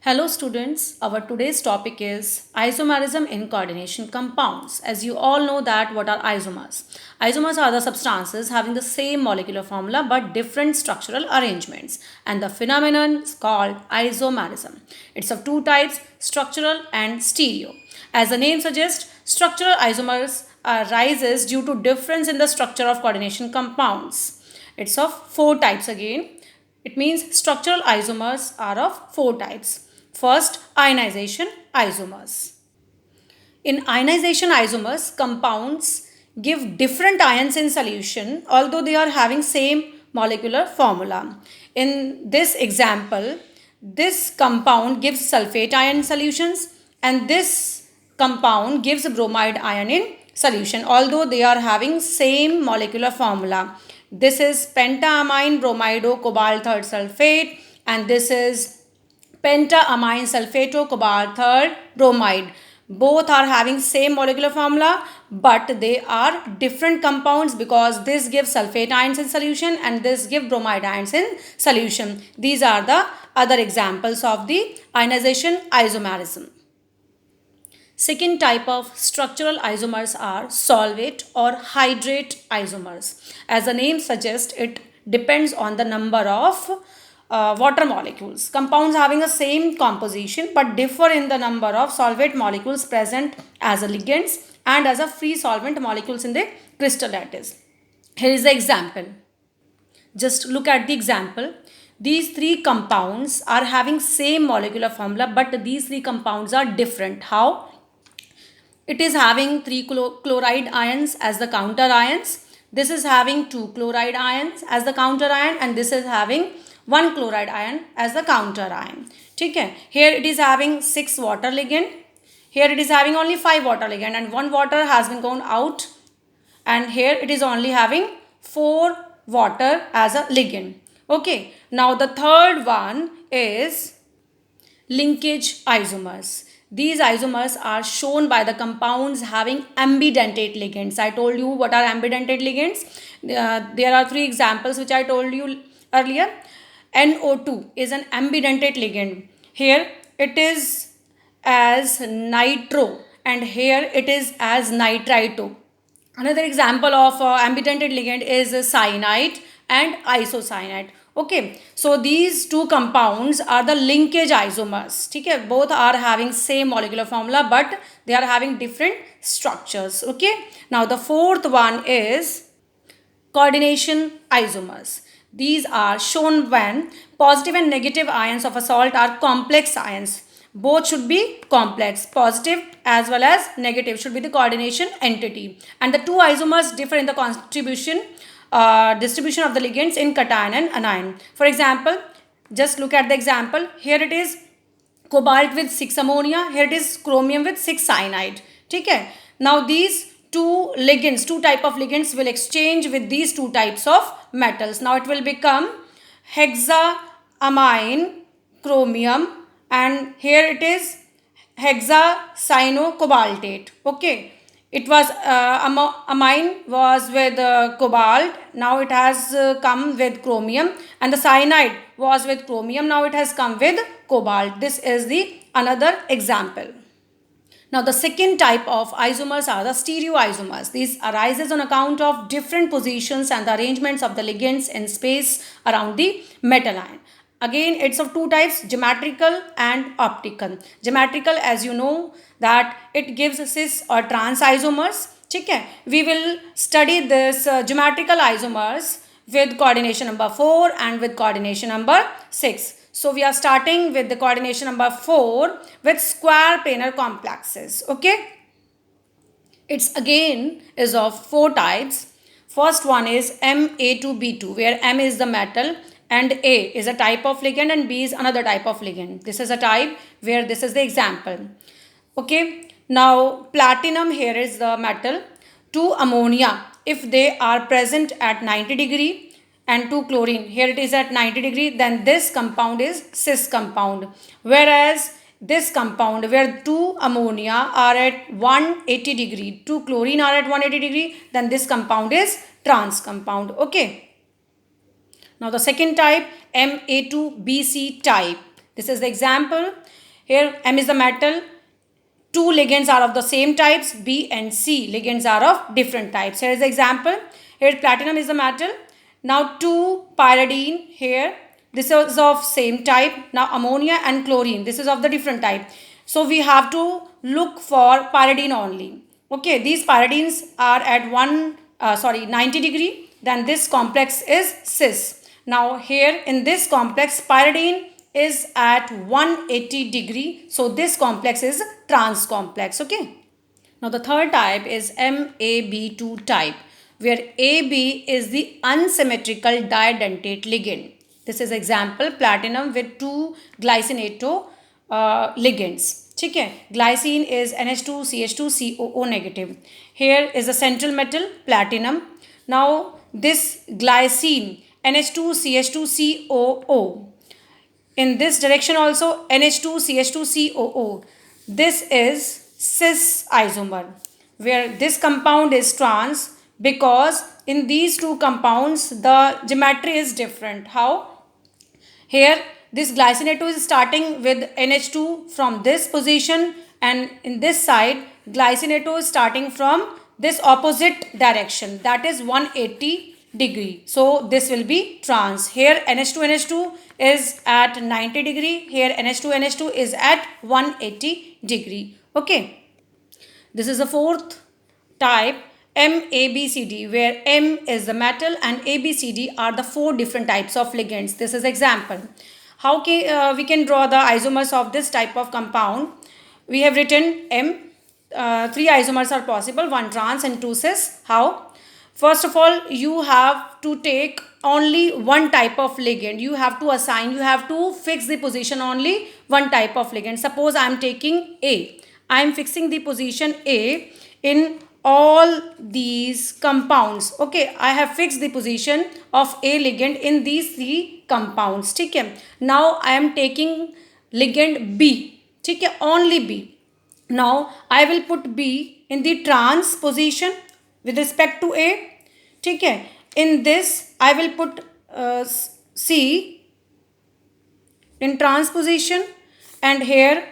Hello students, our today's topic is isomerism in coordination compounds. As you all know that what are isomers? Isomers are the substances having the same molecular formula but different structural arrangements, and the phenomenon is called isomerism. It's of two types, structural and stereo. As the name suggests, structural isomers arises due to difference in the structure of coordination compounds. It's of four types again. It means structural isomers are of four types. First, ionization isomers. In ionization isomers, compounds give different ions in solution although they are having same molecular formula. In this example, this compound gives sulfate ion solutions and this compound gives bromide ion in solution although they are having same molecular formula. This is pentamine bromido cobalt third sulfate and this is pentamine sulfato cobalt third bromide. Both are having same molecular formula but they are different compounds because this gives sulfate ions in solution and this gives bromide ions in solution. These are the other examples of the ionization isomerism. Second type of structural isomers are solvate or hydrate isomers. As the name suggests, it depends on the number of water molecules. Compounds having the same composition but differ in the number of solvate molecules present as a ligands and as a free solvent molecules in the crystal lattice. Here is the example. Just look at the example. These three compounds are having same molecular formula but these three compounds are different. How? It is having 3 chloride ions as the counter ions. This is having 2 chloride ions as the counter ion and this is having 1 chloride ion as the counter ion. Okay. Here it is having 6 water ligand. Here it is having only 5 water ligand and 1 water has been gone out. And here it is only having 4 water as a ligand. Okay. Now the third one is linkage isomers. These isomers are shown by the compounds having ambidentate ligands. I told you what are ambidentate ligands. There are three examples which I told you earlier. NO2 is an ambidentate ligand. Here it is as nitro and here it is as nitrito. Another example of ambidentate ligand is cyanide and isocyanide. Okay, so these two compounds are the linkage isomers. Okay, both are having same molecular formula but they are having different structures. Okay, now the fourth one is coordination isomers. These are shown when positive and negative ions of a salt are complex ions. Both should be complex. Positive as well as negative should be the coordination entity. And the two isomers differ in the distribution of the ligands in cation and anion. For example, just look at the example. Here it is cobalt with 6 ammonia. Here it is chromium with 6 cyanide. Okay. Now these two type of ligands will exchange with these two types of metals. Now it will become hexaamine chromium and here it is hexacyanocobaltate. Okay. It was amine was with cobalt. Now it has come with chromium and the cyanide was with chromium. Now it has come with cobalt. This is the another example. Now the second type of isomers are the stereoisomers. These arises on account of different positions and the arrangements of the ligands in space around the metal ion. Again, it's of two types, geometrical and optical. Geometrical, as you know, that it gives cis or trans isomers. Okay. We will study this geometrical isomers with coordination number 4 and with coordination number 6. So we are starting with the coordination number 4 with square planar complexes. Okay. It's again is of four types. First one is Ma2B2 where M is the metal and A is a type of ligand and B is another type of ligand. This is a type where this is the example. Okay. Now platinum here is the metal. 2 ammonia if they are present at 90 degree and 2 chlorine here it is at 90 degree, then this compound is cis compound. Whereas this compound where 2 ammonia are at 180 degree, 2 chlorine are at 180 degree, then this compound is trans compound. Okay. Now the second type, Ma2BC type. This is the example. Here M is the metal. Two ligands are of the same types. B and C ligands are of different types. Here is the example. Here platinum is the metal. Now two pyridine here. This is of same type. Now ammonia and chlorine. This is of the different type. So we have to look for pyridine only. Okay, these pyridines are at 90 degree. Then this complex is cis. Now here in this complex pyridine is at 180 degree. So this complex is trans complex. Okay. Now the third type is MAB2 type, where AB is the unsymmetrical didentate ligand. This is example platinum with two glycinato ligands. ठीक है, glycine is NH2 CH2 COO negative. Here is the central metal platinum. Now this glycine NH2 CH2 COO. In this direction also NH2 CH2 COO. This is cis isomer, where this compound is trans because in these two compounds the geometry is different. How? Here this glycinato is starting with NH2 from this position, and in this side glycinato is starting from this opposite direction, that is 180 degree. So this will be trans. Here NH2 is at 90 degree. Here NH2 is at 180 degree. Okay. This is the fourth type, MABCD, where M is the metal and ABCD are the four different types of ligands. This is example. How we can draw the isomers of this type of compound? We have written M. Three isomers are possible, one trans and two cis. How? First of all, you have to take only one type of ligand. You have to fix the position only one type of ligand. Suppose I am taking A. I am fixing the position A in all these compounds. Okay, I have fixed the position of A ligand in these three compounds. Okay, now I am taking ligand B. Okay, only B. Now I will put B in the trans position with respect to A. Okay, in this I will put C in trans position and here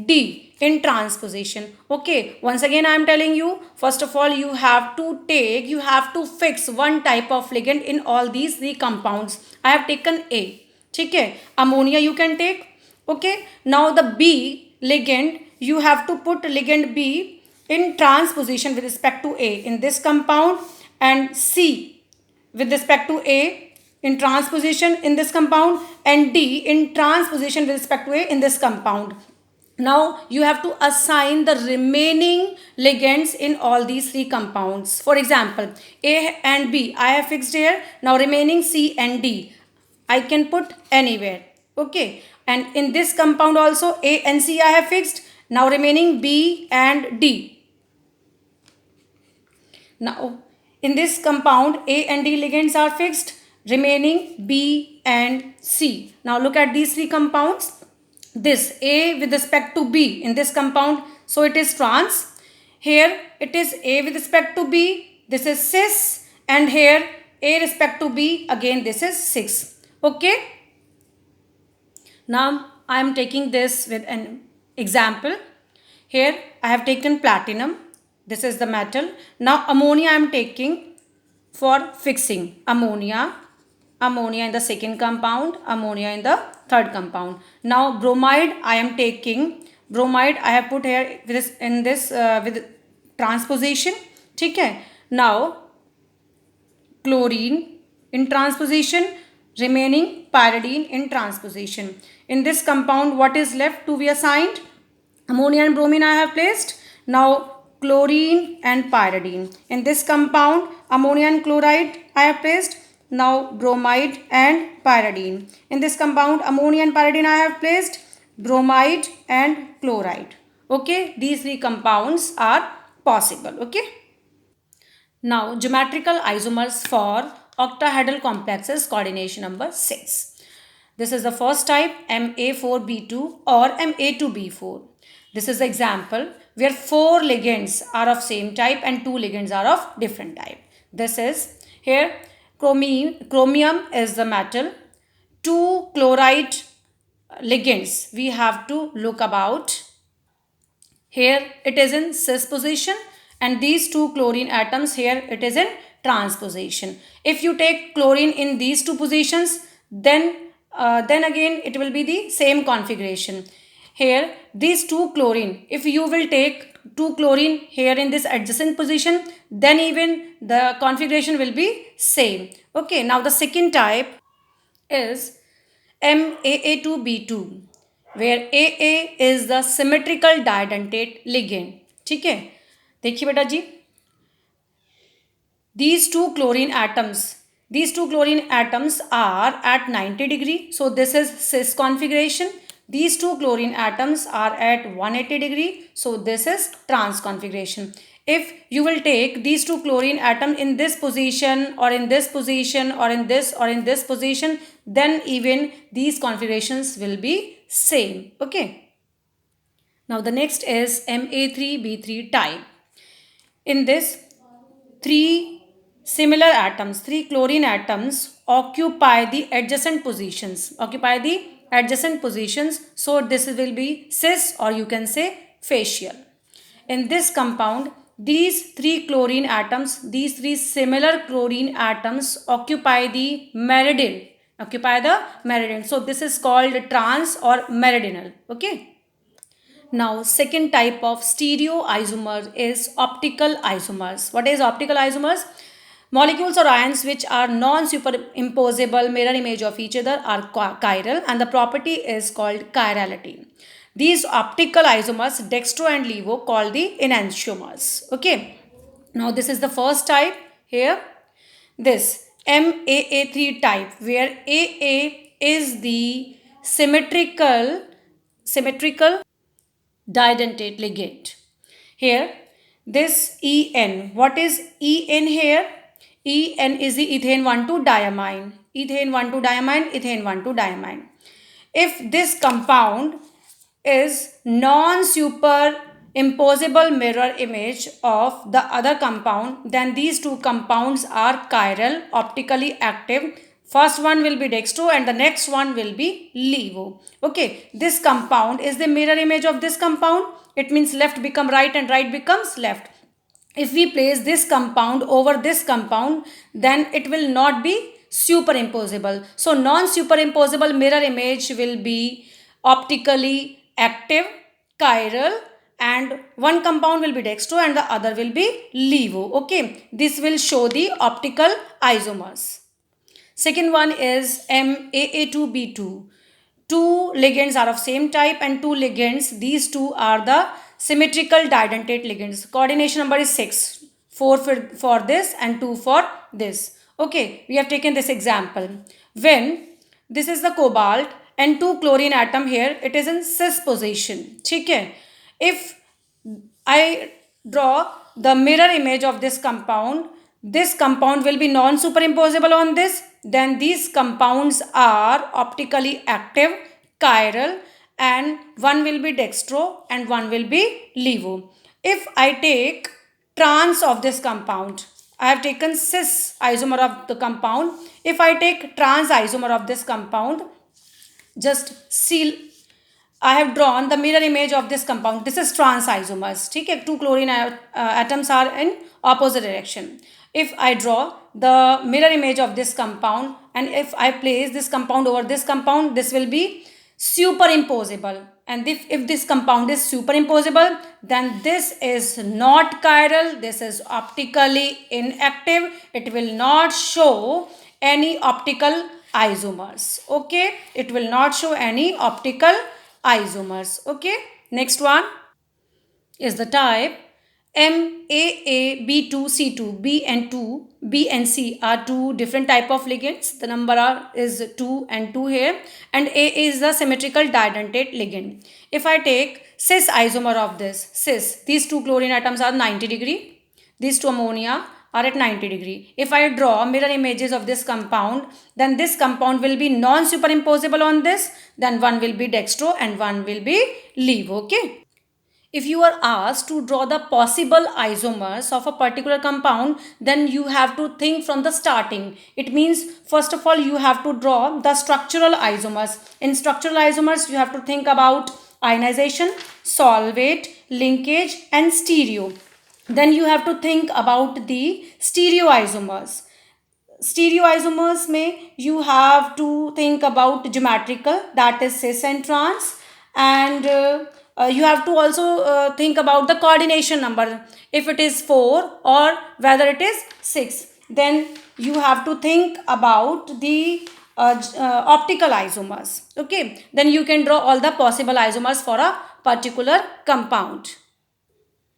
D in trans position. Okay, once again I am telling you, first of all you have to fix one type of ligand in all these three compounds. I have taken A. Okay, ammonia you can take. Okay, now the B ligand, you have to put ligand B in trans position with respect to A in this compound, and C with respect to A in trans position in this compound, and D in trans position with respect to A in this compound. Now you have to assign the remaining ligands in all these three compounds. For example, A and B I have fixed here. Now remaining C and D I can put anywhere. Okay, and in this compound also A and C I have fixed. Now remaining B and D. Now in this compound A and D ligands are fixed, remaining B and C. Now look at these three compounds. This A with respect to B in this compound, so it is trans. Here it is A with respect to B, this is cis, and here A respect to B, again this is cis. Okay. Now I am taking this with an example. Here I have taken platinum. This is the metal. Now ammonia I am taking for fixing. Ammonia in the second compound, ammonia in the third compound. Now bromide I am taking. Bromide I have put here with transposition. Okay. Now chlorine in transposition, remaining pyridine in transposition. In this compound what is left to be assigned? Ammonia and bromine I have placed. Now chlorine and pyridine. In this compound ammonia and chloride I have placed. Now bromide and pyridine. In this compound ammonia and pyridine I have placed, bromide and chloride. Okay, these three compounds are possible. Okay. Now geometrical isomers for octahedral complexes, coordination number 6. This is the first type, Ma4B2 or Ma2B4. This is the example where 4 ligands are of same type and 2 ligands are of different type. This is here chromium is the metal, 2 chloride ligands we have to look about. Here it is in cis position, and these two chlorine atoms here it is in trans position. If you take chlorine in these two positions, then again it will be the same configuration. Here these two chlorine, if you will take two chlorine here in this adjacent position, then even the configuration will be same. Okay, now the second type is MAA2B2, where AA is the symmetrical didentate ligand. ठीक है, देखिए बेटा जी, these two chlorine atoms are at 90 degree, so this is cis configuration. These two chlorine atoms are at 180 degree, so this is trans configuration. If you will take these two chlorine atom in this position or in this position or in this position, then even these configurations will be same. Okay, now the next is Ma3B3 type. In this, three chlorine atoms occupy the adjacent positions. So this will be cis, or you can say facial. In this compound, these three similar chlorine atoms occupy the meridian. So this is called trans or meridional. Okay. Now, second type of stereoisomer is optical isomers. What is optical isomers? Molecules or ions which are non-superimposable mirror image of each other are chiral, and the property is called chirality. These optical isomers, dextro and levo, called the enantiomers. Okay. Now, this is the first type here. This MAA3 type, where AA is the symmetrical didentate ligand. Here, this En. What is En here? En is the ethane 1,2 diamine. Ethane 1,2 diamine, ethane 1,2 diamine. If this compound is non-superimposable mirror image of the other compound, then these two compounds are chiral, optically active. First one will be dextro and the next one will be levo. Okay, this compound is the mirror image of this compound. It means left become right and right becomes left. If we place this compound over this compound, then it will not be superimposable. So non-superimposable mirror image will be optically active, chiral, and one compound will be dextro and the other will be levo. Okay, this will show the optical isomers. Second one is MAA2B2. Two ligands are of same type and two ligands. These two are the symmetrical didentate ligands. Coordination number is 6. 4 for this and 2 for this. Okay, we have taken this example. When this is the cobalt and two chlorine atom here, it is in cis position. Okay. If I draw the mirror image of this compound will be non-superimposable on this. Then these compounds are optically active, chiral, and one will be dextro and one will be levo. If I take trans of this compound, I have taken cis isomer of the compound. If I take trans isomer of this compound, just see, I have drawn the mirror image of this compound. This is trans isomers. Okay? Two chlorine atoms are in opposite direction. If I draw the mirror image of this compound and if I place this compound over this compound, this will be superimposable. And if this compound is superimposable, then this is not chiral. This is optically inactive. It will not show any optical isomers. Okay, it will not show any optical isomers. Okay, next one is the type MAAB2C2. B and C are two different type of ligands. The number is 2 and 2 here, and A is the symmetrical didentate ligand. If I take cis isomer of this, these two chlorine atoms are 90 degree. These two ammonia are at 90 degree. If I draw mirror images of this compound, then this compound will be non-superimposable on this. Then one will be dextro and one will be levo. Okay. If you are asked to draw the possible isomers of a particular compound, then you have to think from the starting. It means first of all you have to draw the structural isomers. In structural isomers you have to think about ionization, solvate, linkage and stereo. Then you have to think about the stereoisomers. Stereoisomers may you have to think about geometrical, that is cis and trans. And you have to also think about the coordination number, if it is 4 or whether it is 6. Then you have to think about the optical isomers. Okay, then you can draw all the possible isomers for a particular compound.